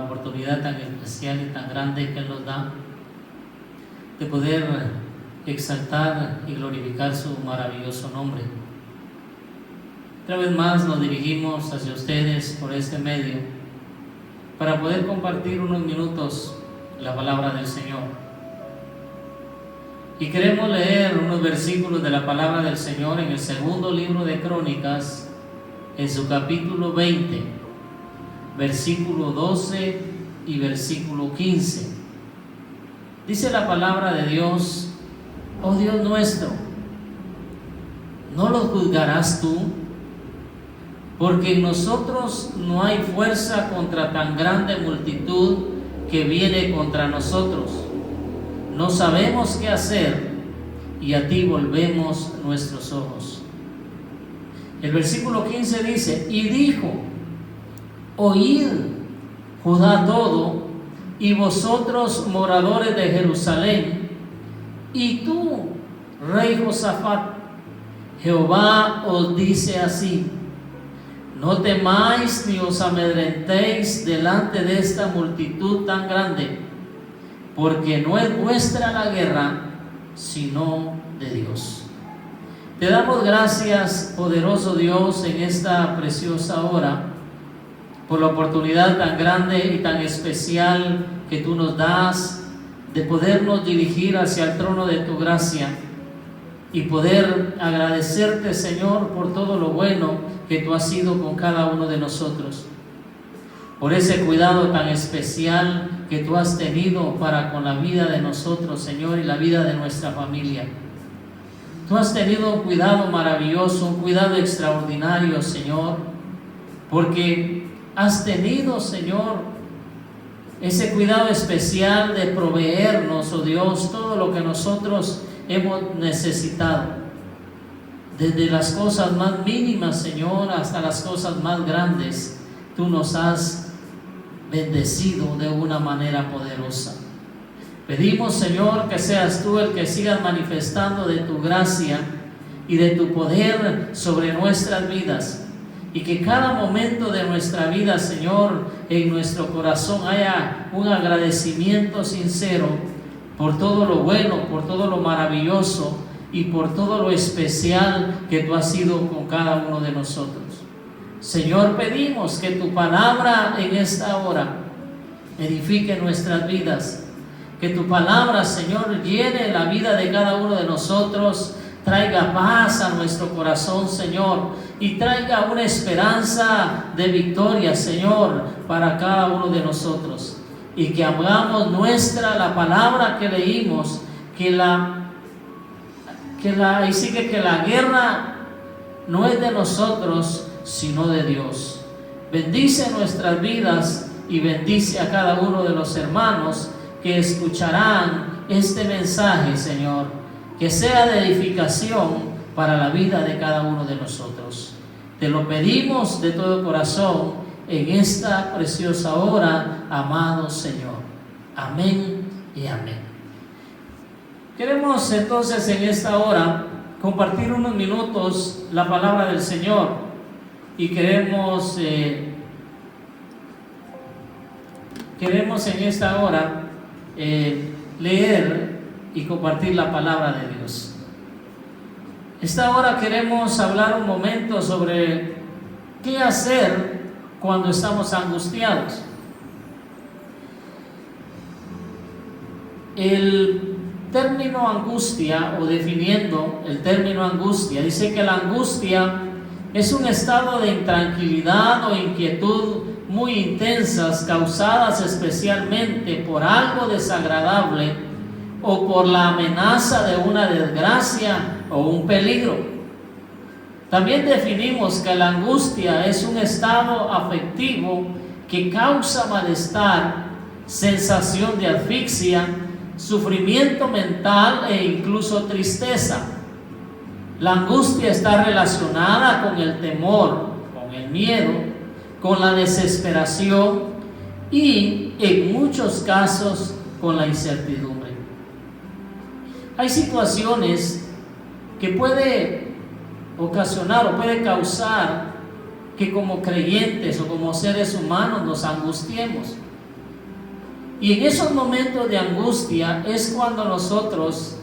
oportunidad tan especial y tan grande que Él nos da de poder exaltar y glorificar su maravilloso nombre. Otra vez más nos dirigimos hacia ustedes por este medio para poder compartir unos minutos la palabra del Señor. Y queremos leer unos versículos de la palabra del Señor en el segundo libro de Crónicas, en su capítulo 20, versículo 12 y versículo 15. Dice la palabra de Dios: oh Dios nuestro, ¿no los juzgarás tú? Porque en nosotros no hay fuerza contra tan grande multitud que viene contra nosotros. No sabemos qué hacer y a ti volvemos nuestros ojos. El versículo 15 dice: y dijo: oíd, Judá todo, y vosotros moradores de Jerusalén, y tú, rey Josafat, Jehová os dice así: no temáis ni os amedrentéis delante de esta multitud tan grande, porque no es vuestra la guerra, sino de Dios. Te damos gracias, poderoso Dios, en esta preciosa hora, por la oportunidad tan grande y tan especial que tú nos das de podernos dirigir hacia el trono de tu gracia y poder agradecerte, Señor, por todo lo bueno que tú has sido con cada uno de nosotros, por ese cuidado tan especial que tú has tenido para con la vida de nosotros, Señor, y la vida de nuestra familia. Tú has tenido un cuidado maravilloso, un cuidado extraordinario, Señor, porque has tenido, Señor, ese cuidado especial de proveernos, oh Dios, todo lo que nosotros hemos necesitado, desde las cosas más mínimas, Señor, hasta las cosas más grandes. Tú nos has bendecido de una manera poderosa. Pedimos, Señor, que seas tú el que sigas manifestando de tu gracia y de tu poder sobre nuestras vidas, y que cada momento de nuestra vida, Señor, en nuestro corazón haya un agradecimiento sincero por todo lo bueno, por todo lo maravilloso y por todo lo especial que tú has sido con cada uno de nosotros. Señor, pedimos que tu palabra en esta hora edifique nuestras vidas, que tu palabra, Señor, llene la vida de cada uno de nosotros, traiga paz a nuestro corazón, Señor, y traiga una esperanza de victoria, Señor, para cada uno de nosotros, y que hagamos nuestra la palabra que leímos, que la guerra no es de nosotros, sino de Dios. Bendice nuestras vidas y bendice a cada uno de los hermanos que escucharán este mensaje, Señor, que sea de edificación para la vida de cada uno de nosotros. Te lo pedimos de todo corazón en esta preciosa hora, amado Señor. Amén y amén. Queremos entonces en esta hora compartir unos minutos la palabra del Señor, y queremos en esta hora leer y compartir la palabra de Dios. Esta hora queremos hablar un momento sobre qué hacer cuando estamos angustiados. El término angustia, o definiendo el término angustia, dice que la angustia es un estado de intranquilidad o inquietud muy intensas, causadas especialmente por algo desagradable o por la amenaza de una desgracia o un peligro. También definimos que la angustia es un estado afectivo que causa malestar, sensación de asfixia, sufrimiento mental e incluso tristeza. La angustia está relacionada con el temor, con el miedo, con la desesperación y, en muchos casos, con la incertidumbre. Hay situaciones que puede ocasionar o puede causar que como creyentes o como seres humanos nos angustiemos. Y en esos momentos de angustia es cuando nosotros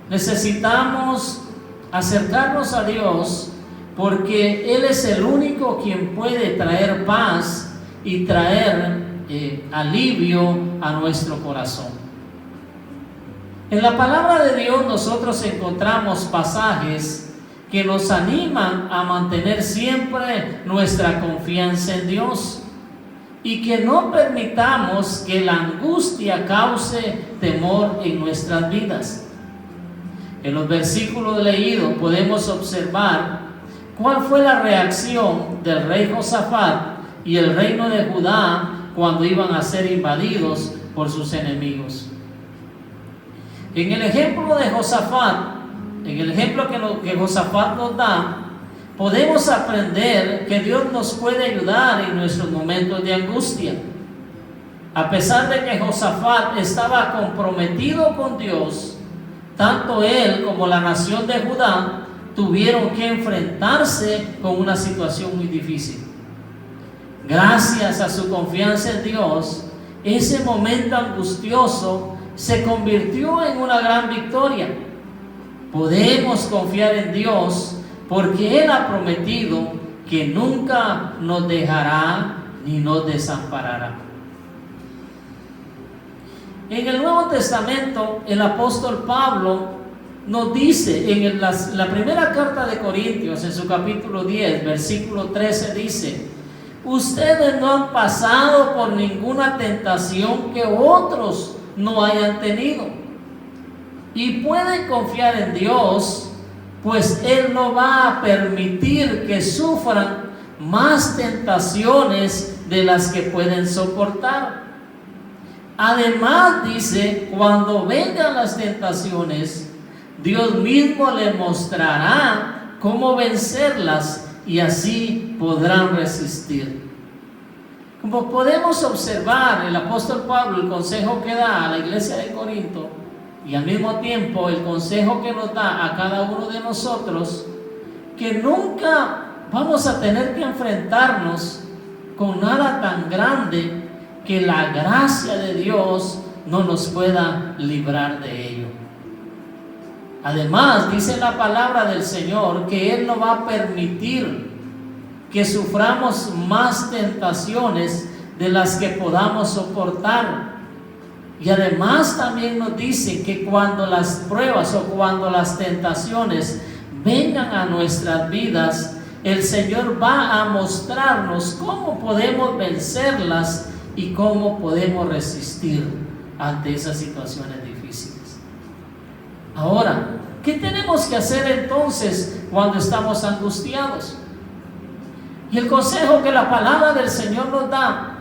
necesitamos acercarnos a Dios, porque Él es el único quien puede traer paz y traer alivio a nuestro corazón. En la palabra de Dios nosotros encontramos pasajes que nos animan a mantener siempre nuestra confianza en Dios y que no permitamos que la angustia cause temor en nuestras vidas. En los versículos leídos podemos observar cuál fue la reacción del rey Josafat y el reino de Judá cuando iban a ser invadidos por sus enemigos. En el ejemplo de Josafat, en el ejemplo que Josafat nos da, podemos aprender que Dios nos puede ayudar en nuestros momentos de angustia. A pesar de que Josafat estaba comprometido con Dios, tanto él como la nación de Judá tuvieron que enfrentarse con una situación muy difícil. Gracias a su confianza en Dios, ese momento angustioso se convirtió en una gran victoria. Podemos confiar en Dios porque Él ha prometido que nunca nos dejará ni nos desamparará. En el Nuevo Testamento, el apóstol Pablo nos dice en la primera carta de Corintios, en su capítulo 10, versículo 13, dice: ustedes no han pasado por ninguna tentación que otros no hayan tenido, y pueden confiar en Dios, pues Él no va a permitir que sufran más tentaciones de las que pueden soportar. Además, dice, cuando vengan las tentaciones, Dios mismo les mostrará cómo vencerlas y así podrán resistir. Como podemos observar, el apóstol Pablo, el consejo que da a la iglesia de Corinto y al mismo tiempo el consejo que nos da a cada uno de nosotros, que nunca vamos a tener que enfrentarnos con nada tan grande que la gracia de Dios no nos pueda librar de ello. Además, dice la palabra del Señor que Él no va a permitir que suframos más tentaciones de las que podamos soportar. Y además también nos dice que cuando las pruebas o cuando las tentaciones vengan a nuestras vidas, el Señor va a mostrarnos cómo podemos vencerlas y cómo podemos resistir ante esas situaciones difíciles. Ahora, ¿qué tenemos que hacer entonces cuando estamos angustiados? Y el consejo que la palabra del Señor nos da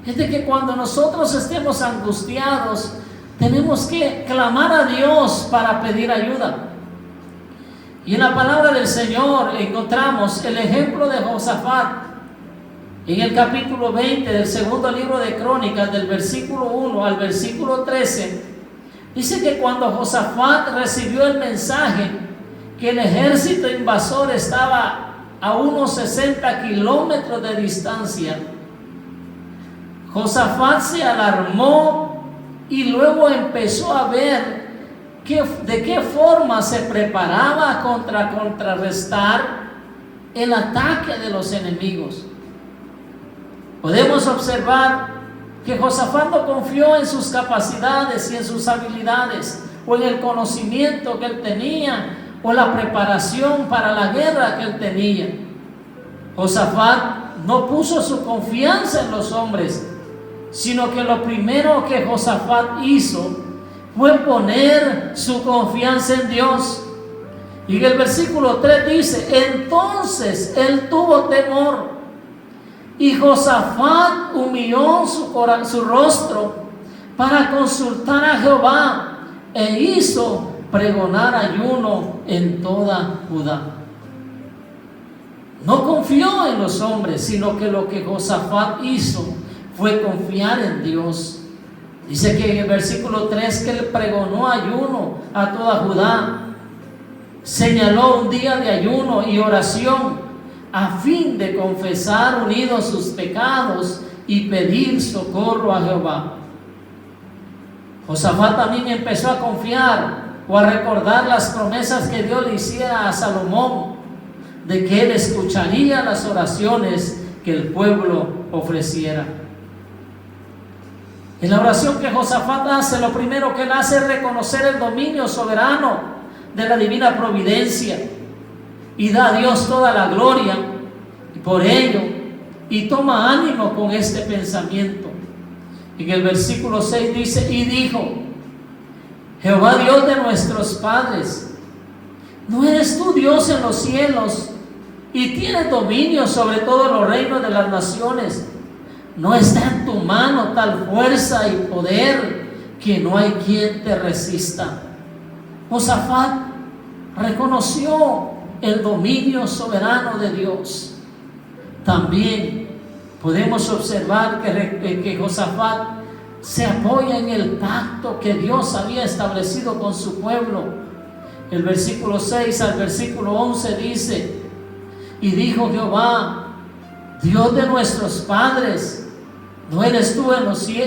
es de que cuando nosotros estemos angustiados, tenemos que clamar a Dios para pedir ayuda. Y en la palabra del Señor encontramos el ejemplo de Josafat. En el capítulo 20 del segundo libro de Crónicas, del versículo 1 al versículo 13, dice que cuando Josafat recibió el mensaje que el ejército invasor estaba a unos 60 kilómetros de distancia, Josafat se alarmó y luego empezó a ver de qué forma se preparaba contra contrarrestar el ataque de los enemigos. Podemos observar que Josafat no confió en sus capacidades y en sus habilidades, o en el conocimiento que él tenía, o la preparación para la guerra que él tenía. Josafat no puso su confianza en los hombres, sino que lo primero que Josafat hizo fue poner su confianza en Dios. Y en el versículo 3 dice: entonces él tuvo temor, y Josafat humilló su rostro para consultar a Jehová, e hizo pregonar ayuno en toda Judá. No confió en los hombres, sino que lo que Josafat hizo fue confiar en Dios. Dice que en el versículo 3 que él pregonó ayuno a toda Judá. Señaló un día de ayuno y oración a fin de confesar unidos sus pecados y pedir socorro a Jehová. Josafat también empezó a confiar o a recordar las promesas que Dios le hiciera a Salomón, de que él escucharía las oraciones que el pueblo ofreciera. En la oración que Josafat hace, lo primero que él hace es reconocer el dominio soberano de la divina providencia y da a Dios toda la gloria por ello, y toma ánimo con este pensamiento. En el versículo 6 dice: y dijo, Jehová Dios de nuestros padres, ¿no eres tú Dios en los cielos y tienes dominio sobre todos los reinos de las naciones? ¿No está en tu mano tal fuerza y poder que no hay quien te resista? Josafat reconoció el dominio soberano de Dios. También podemos observar que Josafat se apoya en el pacto que Dios había establecido con su pueblo. El versículo 6 al versículo 11 dice: y dijo Jehová, Dios de nuestros padres, ¿no eres tú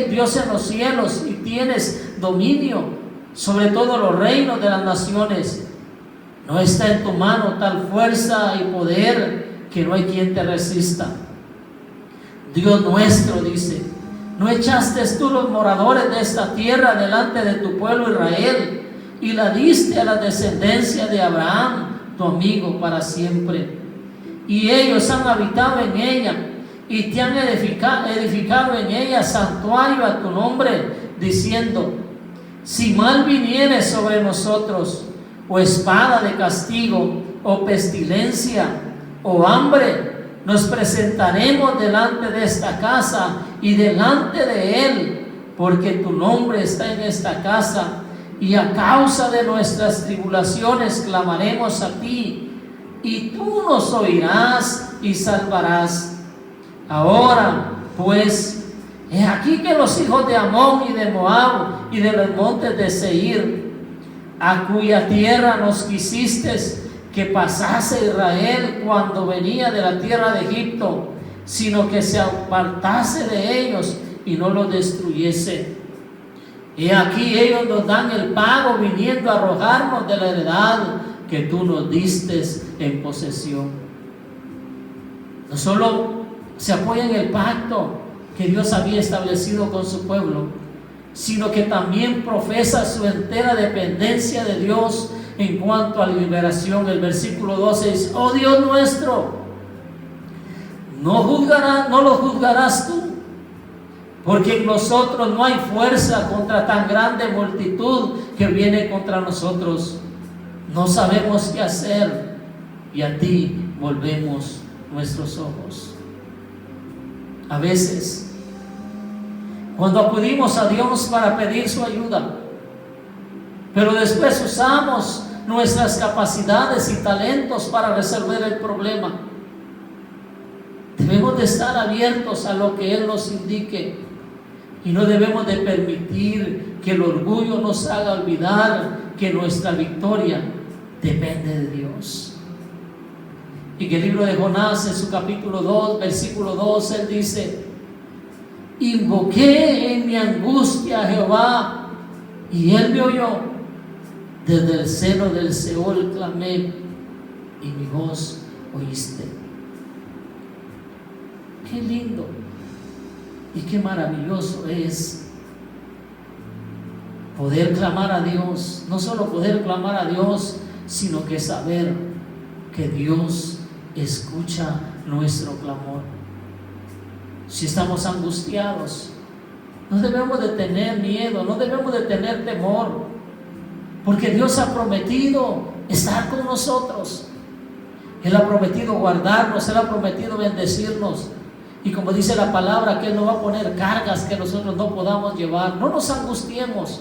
Dios en los cielos y tienes dominio sobre todos los reinos de las naciones? ¿No está en tu mano tal fuerza y poder que no hay quien te resista? Dios nuestro, dice, ¿no echaste tú los moradores de esta tierra delante de tu pueblo Israel y la diste a la descendencia de Abraham, tu amigo, para siempre? Y ellos han habitado en ella y te han edificado en ella santuario a tu nombre, diciendo: si mal viniere sobre nosotros, o espada de castigo, o pestilencia, o hambre, nos presentaremos delante de esta casa y delante de él, porque tu nombre está en esta casa, y a causa de nuestras tribulaciones clamaremos a ti, y tú nos oirás y salvarás. Ahora pues, he aquí que los hijos de Amón y de Moab y de los montes de Seir, a cuya tierra nos quisiste que pasase Israel cuando venía de la tierra de Egipto, sino que se apartase de ellos y no los destruyese. He aquí ellos nos dan el pago, viniendo a arrojarnos de la heredad que tú nos diste en posesión. No solo se apoya en el pacto que Dios había establecido con su pueblo, sino que también profesa su entera dependencia de Dios en cuanto a la liberación. El versículo 12 dice: oh Dios nuestro, no lo juzgarás tú, porque en nosotros no hay fuerza contra tan grande multitud que viene contra nosotros. No sabemos qué hacer, y a ti volvemos nuestros ojos. A veces, cuando acudimos a Dios para pedir su ayuda, pero después usamos nuestras capacidades y talentos para resolver el problema, debemos de estar abiertos a lo que Él nos indique, y no debemos de permitir que el orgullo nos haga olvidar que nuestra victoria depende de Dios. Y que el libro de Jonás, en su capítulo 2, versículo 2, él dice: invoqué en mi angustia a Jehová, y él me oyó. Desde el seno del Seol clamé, y mi voz oíste. Qué lindo y qué maravilloso es poder clamar a Dios. No solo poder clamar a Dios, sino que saber que Dios escucha nuestro clamor. Si estamos angustiados, no debemos de tener miedo, no debemos de tener temor, porque Dios ha prometido estar con nosotros. Él ha prometido guardarnos, Él ha prometido bendecirnos, y como dice la palabra, que Él no va a poner cargas que nosotros no podamos llevar. No nos angustiemos,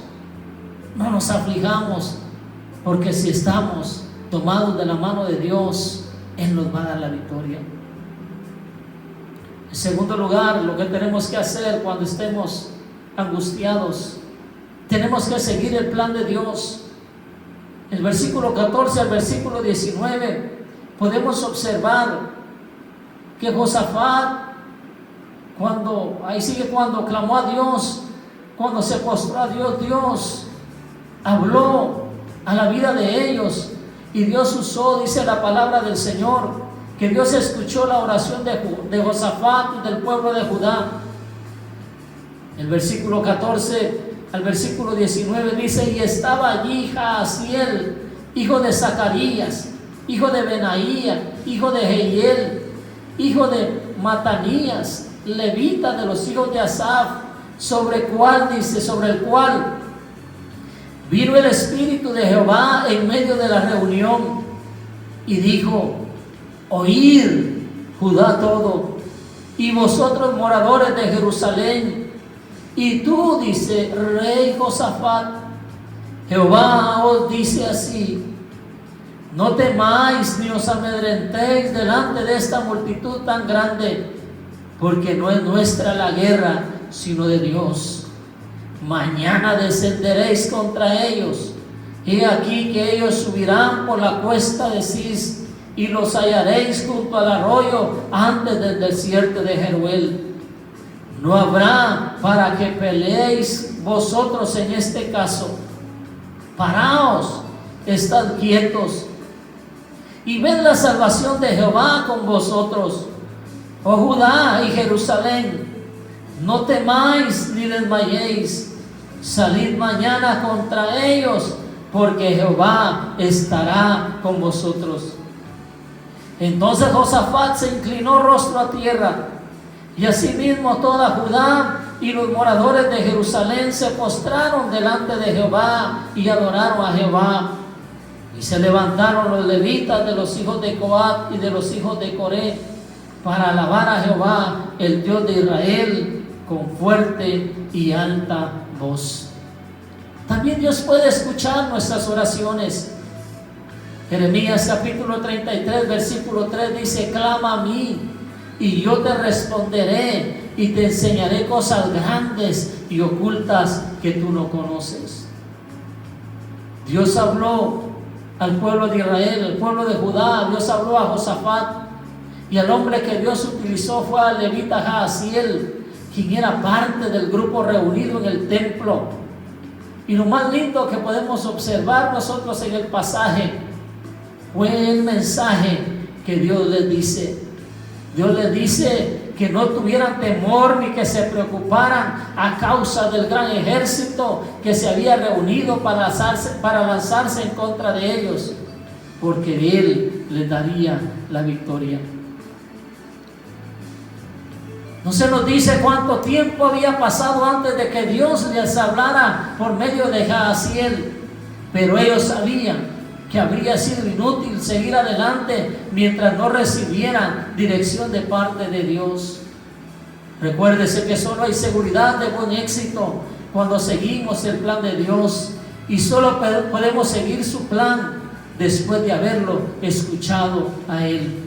no nos aflijamos, porque si estamos tomados de la mano de Dios, Él nos va a dar la victoria. En segundo lugar, lo que tenemos que hacer cuando estemos angustiados, tenemos que seguir el plan de Dios. El versículo 14 al versículo 19 podemos observar que Josafat, cuando clamó a Dios, cuando se postró a Dios, Dios habló a la vida de ellos y Dios usó, dice la palabra del Señor, que Dios escuchó la oración de Josafat y del pueblo de Judá. El versículo 14 al versículo 19 dice: y estaba allí Jaasiel, hijo de Zacarías, hijo de Benaía, hijo de Jehiel, hijo de Matanías, levita de los hijos de Asaf, sobre el cual vino el Espíritu de Jehová en medio de la reunión y dijo: oíd, Judá todo, y vosotros moradores de Jerusalén, y tú, dice rey Josafat, Jehová os dice así: no temáis ni os amedrentéis delante de esta multitud tan grande, porque no es nuestra la guerra, sino de Dios. Mañana descenderéis contra ellos. He aquí que ellos subirán por la cuesta de Cis, y los hallaréis junto al arroyo antes del desierto de Jeruel. No habrá para que peleéis vosotros en este caso. Paraos, estad quietos, y ved la salvación de Jehová con vosotros, oh Judá y Jerusalén. No temáis ni desmayéis. Salid mañana contra ellos, porque Jehová estará con vosotros. Entonces Josafat se inclinó rostro a tierra, y asimismo toda Judá y los moradores de Jerusalén se postraron delante de Jehová y adoraron a Jehová. Y se levantaron los levitas de los hijos de Coat y de los hijos de Coré para alabar a Jehová, el Dios de Israel, con fuerte y alta voz. También Dios puede escuchar nuestras oraciones. Jeremías capítulo 33 versículo 3 dice: clama a mí y yo te responderé y te enseñaré cosas grandes y ocultas que tú no conoces. Dios habló al pueblo de Israel, al pueblo de Judá. Dios habló a Josafat, y el hombre que Dios utilizó fue al levita Jaasiel, quien era parte del grupo reunido en el templo. Y lo más lindo que podemos observar nosotros en el pasaje fue el mensaje que Dios les dice. Dios les dice que no tuvieran temor ni que se preocuparan a causa del gran ejército que se había reunido para lanzarse en contra de ellos, porque Él les daría la victoria. No se nos dice cuánto tiempo había pasado antes de que Dios les hablara por medio de Jaasiel, pero ellos sabían que habría sido inútil seguir adelante mientras no recibieran dirección de parte de Dios. Recuérdese que solo hay seguridad de buen éxito cuando seguimos el plan de Dios, y solo podemos seguir su plan después de haberlo escuchado a Él.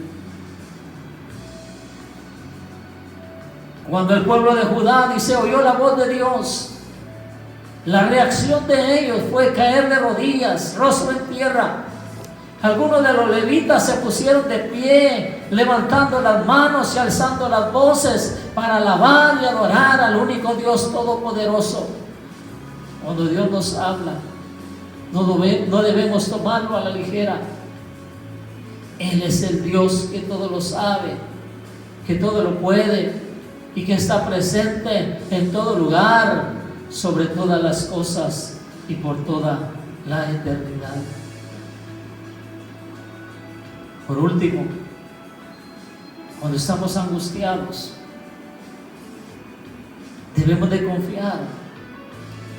Cuando el pueblo de Judá, dice, oyó la voz de Dios, la reacción de ellos fue caer de rodillas, rostro en tierra. Algunos de los levitas se pusieron de pie, levantando las manos y alzando las voces para alabar y adorar al único Dios todopoderoso. Cuando Dios nos habla, no debemos tomarlo a la ligera. Él es el Dios que todo lo sabe, que todo lo puede y que está presente en todo lugar, sobre todas las cosas y por toda la eternidad. Por último, cuando estamos angustiados, debemos de confiar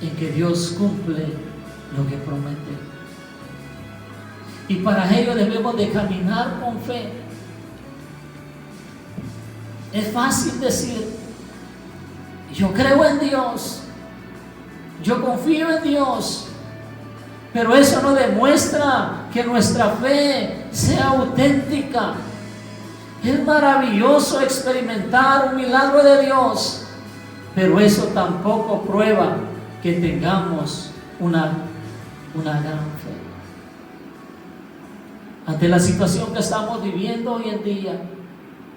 en que Dios cumple lo que promete. Y para ello debemos de caminar con fe. Es fácil decir, yo creo en Dios, yo confío en Dios, pero eso no demuestra que nuestra fe sea auténtica. Es maravilloso experimentar un milagro de Dios, pero eso tampoco prueba que tengamos una gran fe. Ante la situación que estamos viviendo hoy en día,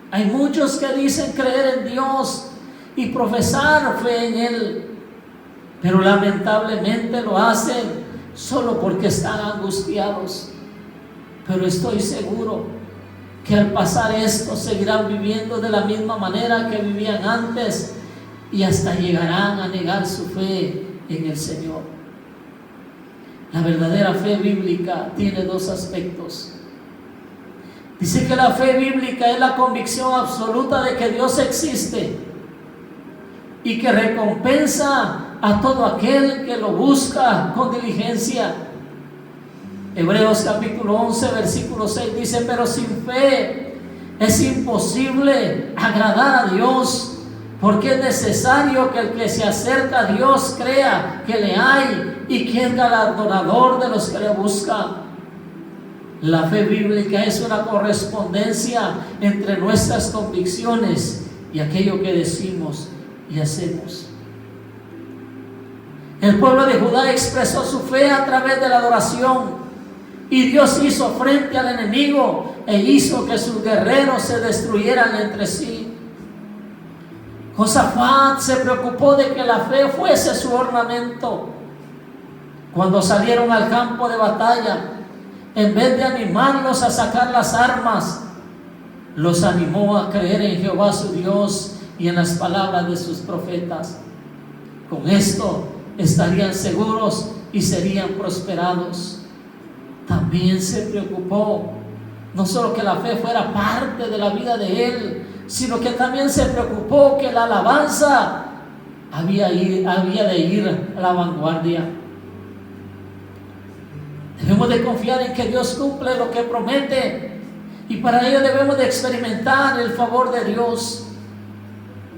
hay muchos que dicen creer en Dios y profesar fe en Él, pero lamentablemente lo hacen solo porque están angustiados. Pero estoy seguro que al pasar esto seguirán viviendo de la misma manera que vivían antes y hasta llegarán a negar su fe en el Señor. La verdadera fe bíblica tiene dos aspectos. Dice que la fe bíblica es la convicción absoluta de que Dios existe y que recompensa a todo aquel que lo busca con diligencia. Hebreos capítulo 11 versículo 6 dice: pero sin fe es imposible agradar a Dios, porque es necesario que el que se acerca a Dios crea que le hay y que es galardonador de los que le buscan. La fe bíblica es una correspondencia entre nuestras convicciones y aquello que decimos y hacemos. El pueblo de Judá expresó su fe a través de la adoración, y Dios hizo frente al enemigo e hizo que sus guerreros se destruyeran entre sí. Josafat se preocupó de que la fe fuese su ornamento. Cuando salieron al campo de batalla, en vez de animarlos a sacar las armas, los animó a creer en Jehová su Dios y en las palabras de sus profetas. Con esto estarían seguros y serían prosperados. También se preocupó no solo que la fe fuera parte de la vida de él, sino que también se preocupó que la alabanza había de ir a la vanguardia. Debemos de confiar en que Dios cumple lo que promete, y para ello debemos de experimentar el favor de Dios.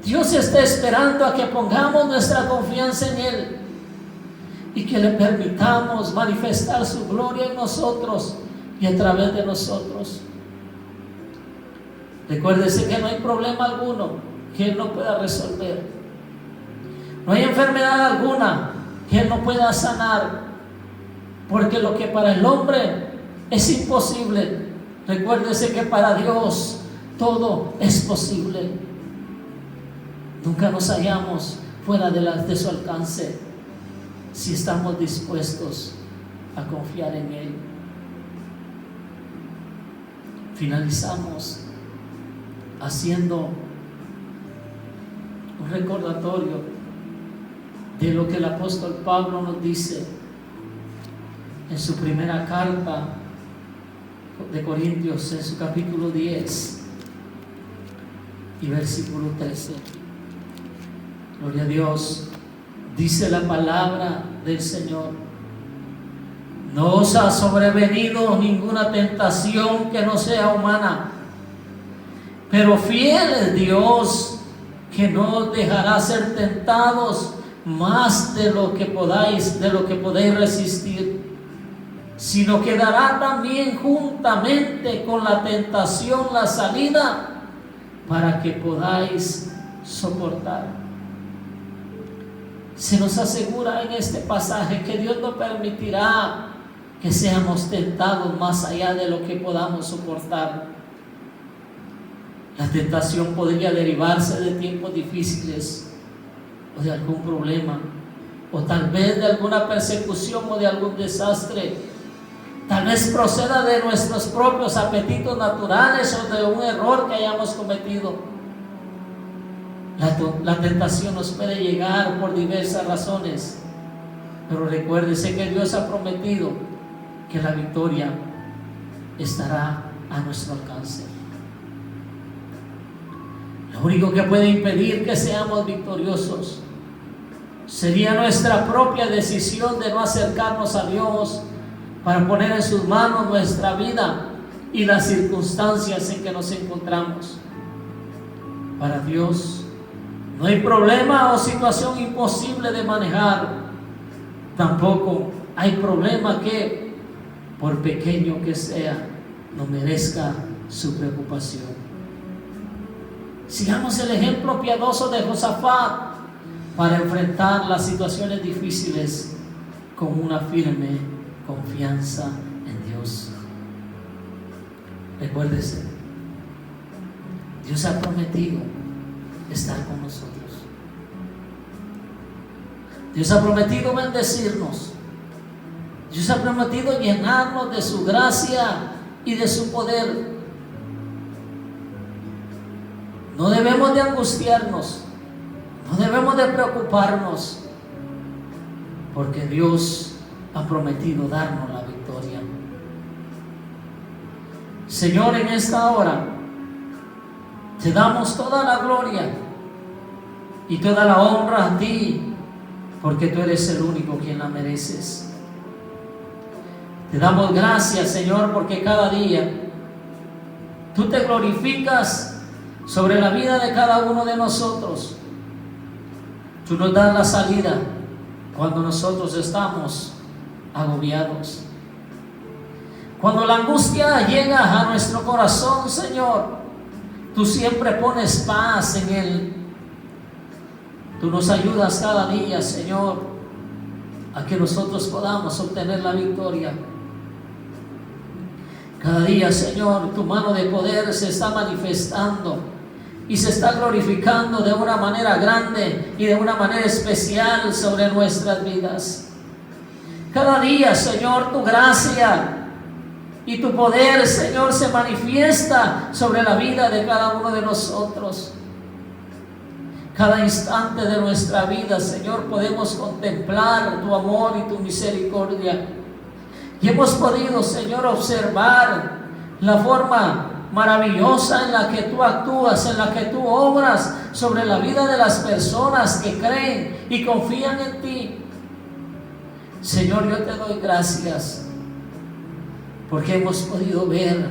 Dios está esperando a que pongamos nuestra confianza en Él y que le permitamos manifestar su gloria en nosotros y a través de nosotros. Recuérdese que no hay problema alguno que Él no pueda resolver. No hay enfermedad alguna que Él no pueda sanar, porque lo que para el hombre es imposible, recuérdese que para Dios todo es posible. Nunca nos hallamos fuera de su alcance si estamos dispuestos a confiar en Él. Finalizamos haciendo un recordatorio de lo que el apóstol Pablo nos dice en su primera carta de Corintios, en su capítulo 10 y versículo 13. Gloria a Dios. Dice la palabra del Señor: no os ha sobrevenido ninguna tentación que no sea humana, pero fiel es Dios, que no os dejará ser tentados más de lo que podéis resistir, sino que dará también juntamente con la tentación la salida para que podáis soportar. Se nos asegura en este pasaje que Dios no permitirá que seamos tentados más allá de lo que podamos soportar. La tentación podría derivarse de tiempos difíciles o de algún problema, o tal vez de alguna persecución o de algún desastre. Tal vez proceda de nuestros propios apetitos naturales o de un error que hayamos cometido. La tentación nos puede llegar por diversas razones, pero recuérdese que Dios ha prometido que la victoria estará a nuestro alcance. Lo único que puede impedir que seamos victoriosos sería nuestra propia decisión de no acercarnos a Dios para poner en sus manos nuestra vida y las circunstancias en que nos encontramos. Para Dios no hay problema o situación imposible de manejar. Tampoco hay problema que, por pequeño que sea, no merezca su preocupación. Sigamos el ejemplo piadoso de Josafat para enfrentar las situaciones difíciles con una firme confianza en Dios. Recuérdese, Dios ha prometido estar con nosotros. Dios ha prometido bendecirnos. Dios ha prometido llenarnos de su gracia y de su poder. No debemos de angustiarnos, no debemos de preocuparnos, porque Dios ha prometido darnos la victoria. Señor, en esta hora te damos toda la gloria y toda la honra a ti, porque tú eres el único quien la mereces. Te damos gracias, Señor, porque cada día tú te glorificas sobre la vida de cada uno de nosotros. Tú nos das la salida cuando nosotros estamos agobiados. Cuando la angustia llega a nuestro corazón, Señor, tú siempre pones paz en él. Tú nos ayudas cada día, Señor, a que nosotros podamos obtener la victoria. Cada día, Señor, tu mano de poder se está manifestando y se está glorificando de una manera grande y de una manera especial sobre nuestras vidas. Cada día, Señor, tu gracia y tu poder, Señor, se manifiesta sobre la vida de cada uno de nosotros. Cada instante de nuestra vida, Señor, podemos contemplar tu amor y tu misericordia. Y hemos podido, Señor, observar la forma maravillosa en la que tú actúas, en la que tú obras sobre la vida de las personas que creen y confían en ti. Señor, yo te doy gracias porque hemos podido ver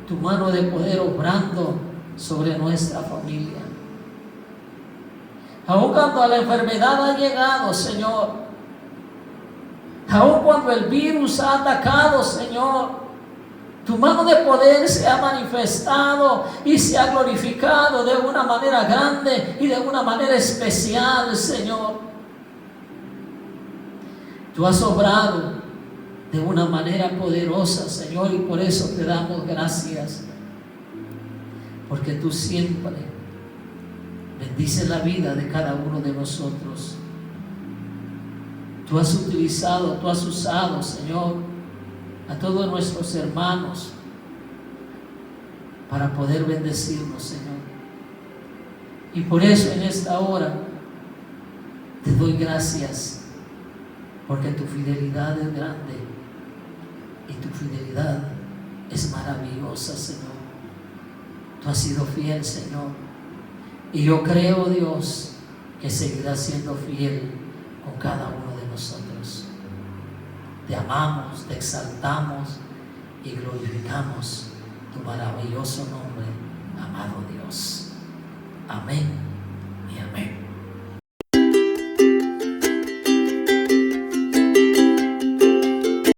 tu mano de poder obrando sobre nuestra familia. Aun cuando la enfermedad ha llegado, Señor, aun cuando el virus ha atacado, Señor, tu mano de poder se ha manifestado y se ha glorificado de una manera grande y de una manera especial, Señor. Tú has obrado de una manera poderosa, Señor, y por eso te damos gracias. Porque tú siempre bendices la vida de cada uno de nosotros. Tú has utilizado, tú has usado, Señor, a todos nuestros hermanos para poder bendecirnos, Señor. Y por eso en esta hora te doy gracias, porque tu fidelidad es grande y tu fidelidad es maravillosa, Señor. Tú has sido fiel, Señor, y yo creo, Dios, que seguirás siendo fiel con cada uno de nosotros. Te amamos, te exaltamos y glorificamos tu maravilloso nombre, amado Dios. Amén.